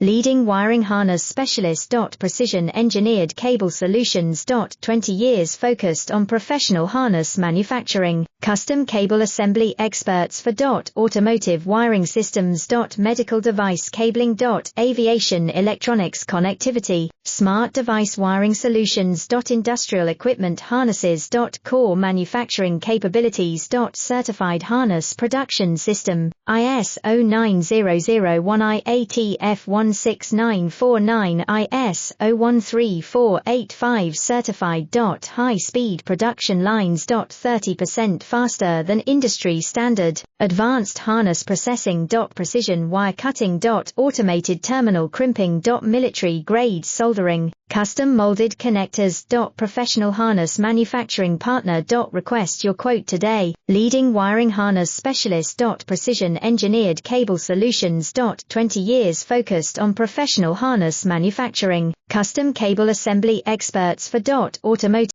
Leading wiring harness specialist. Precision engineered cable solutions. 20 years focused on professional harness manufacturing, custom cable assembly experts for automotive wiring systems. Medical device cabling. Aviation electronics connectivity, smart device wiring solutions. Industrial equipment harnesses. Core manufacturing capabilities. Certified harness production system, ISO 9001 IATF 16949 ISO 13485 certified. High speed production lines. 30% faster than industry standard, advanced harness processing. Precision wire cutting. Automated terminal crimping. Military grade soldering, custom molded connectors. Professional harness manufacturing partner. Request your quote today. Leading wiring harness specialist. Precision engineered cable solutions. 20 years focused on professional harness manufacturing, custom cable assembly experts for automotive